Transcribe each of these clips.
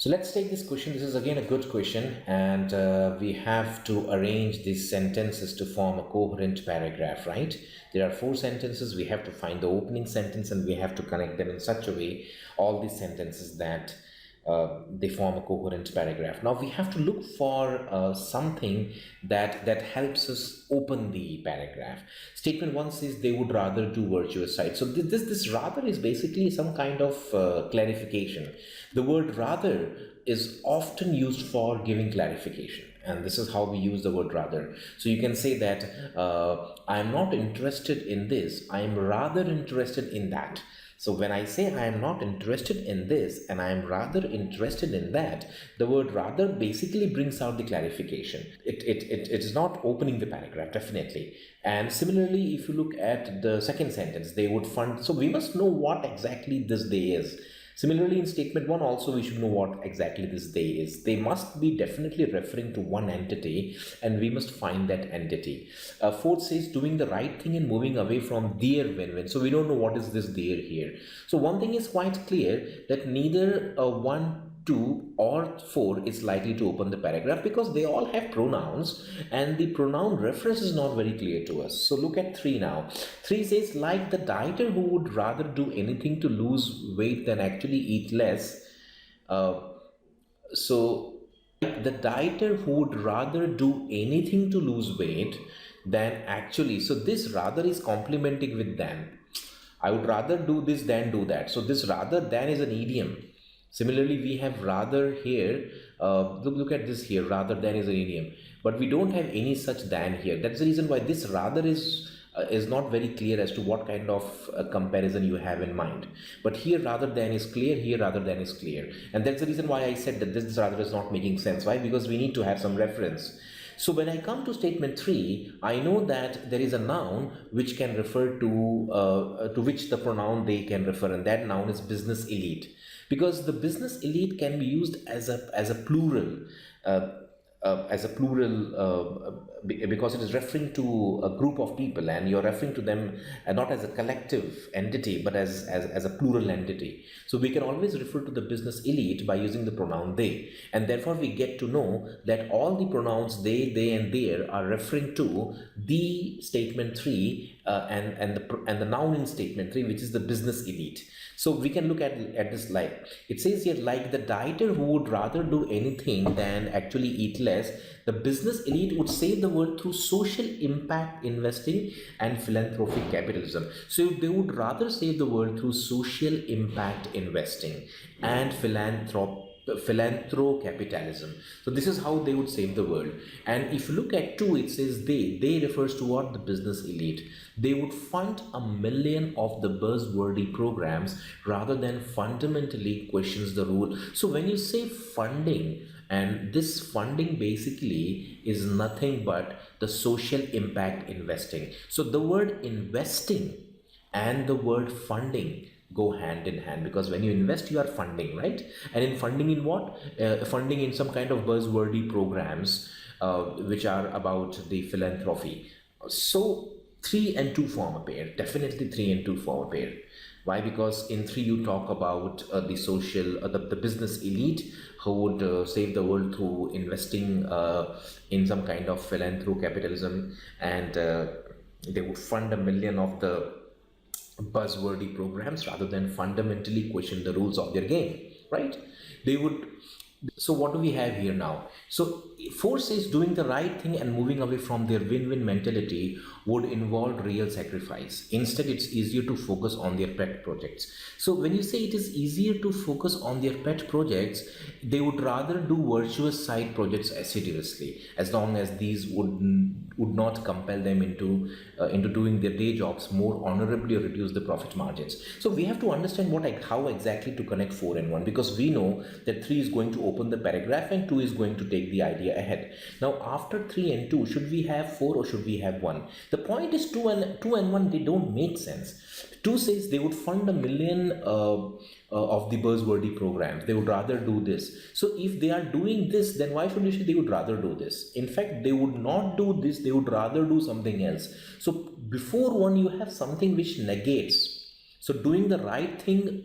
So let's take this question. This is again a good question, and we have to arrange these sentences to form a coherent paragraph, right? There are four sentences. We have to find the opening sentence and we have to connect them in such a way, all these sentences, that they form a coherent paragraph. Now we have to look for something that helps us open the paragraph. Statement one says they would rather do virtuous side. So this rather is basically some kind of clarification. The word rather is often used for giving clarification, and this is how we use the word rather. So you can say that I am not interested in this, I am rather interested in that. So when I say I am not interested in this and I am rather interested in that, the word rather basically brings out the clarification. It is not opening the paragraph, definitely. And similarly, if you look at the second sentence, they would fund. So we must know what exactly this day is. Similarly, in statement one also we should know what exactly this they is. They must be definitely referring to one entity and we must find that entity. Fourth says doing the right thing and moving away from their win-win. So we don't know what is this their here. So one thing is quite clear, that neither 1, 2 or 4 is likely to open the paragraph because they all have pronouns and the pronoun reference is not very clear to us. So look at 3 now. 3 says like the dieter who would rather do anything to lose weight than actually eat less. So the dieter who would rather do anything to lose weight than actually, so this rather is complementing with than. I would rather do this than do that. So this rather than is an idiom. Similarly, we have rather here. Look at this here. Rather than is an idiom, but we don't have any such than here. That's the reason why this rather is not very clear as to what kind of comparison you have in mind. But here rather than is clear. Here rather than is clear, and that's the reason why I said that this rather is not making sense. Why? Because we need to have some reference. So when I come to statement 3, I know that there is a noun which can refer to which the pronoun they can refer, and that noun is business elite. Because the business elite can be used as a plural, because it is referring to a group of people and you're referring to them not as a collective entity but as a plural entity. So we can always refer to the business elite by using the pronoun they, and therefore we get to know that all the pronouns they and their are referring to the statement 3 and the noun in statement 3, which is the business elite. So we can look at this line. It says here, like the dieter who would rather do anything than actually eat less, the business elite would save the world through social impact investing and philanthropic capitalism. So they would rather save the world through social impact investing and philanthrocapitalism. So this is how they would save the world. And if you look at 2, it says they refers to what? The business elite. They would fund 1 million of the buzzworthy programs rather than fundamentally questions the rule. So when you say funding, and this funding basically is nothing but the social impact investing. So the word investing and the word funding go hand in hand, because when you invest you are funding, right? And in funding in what? Funding in some kind of buzzworthy programs which are about the philanthropy. So 3 and 2 form a pair. Definitely 3 and 2 form a pair. Why? Because in 3 you talk about the social, the business elite who would save the world through investing in some kind of philanthrocapitalism, and they would fund 1 million of the buzzworthy programs rather than fundamentally question the rules of their game, right? They would. So what do we have here now? So 4 says doing the right thing and moving away from their win-win mentality would involve real sacrifice. Instead, it's easier to focus on their pet projects. So when you say it is easier to focus on their pet projects, they would rather do virtuous side projects assiduously, as long as these would not compel them into doing their day jobs more honorably or reduce the profit margins. So we have to understand how exactly to connect 4 and 1, because we know that 3 is going to open the paragraph and 2 is going to take the idea ahead. Now after 3 and 2, should we have 4 or should we have 1? The point is 2 and 1, they don't make sense. 2 says they would fund 1 million of the buzzworthy programs. They would rather do this. So if they are doing this, then why should they would rather do this? In fact, they would not do this. They would rather do something else. So before 1, you have something which negates. So doing the right thing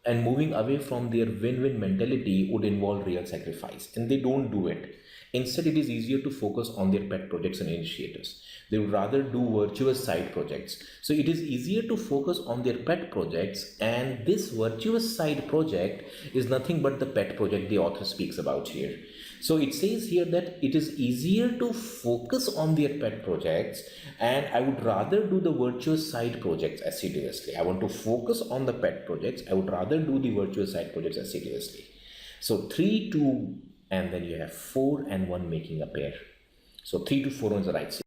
and moving away from their win-win mentality would involve real sacrifice, and they don't do it. Instead, it is easier to focus on their pet projects and initiatives. They would rather do virtuous side projects. So it is easier to focus on their pet projects, and this virtuous side project is nothing but the pet project the author speaks about here. So it says here that it is easier to focus on their pet projects, and I would rather do the virtuous side projects assiduously. I want to focus on the pet projects. I would rather do the virtuous side projects assiduously. So 3, 2, and then you have 4 and 1 making a pair. So 3 to 4 is the right.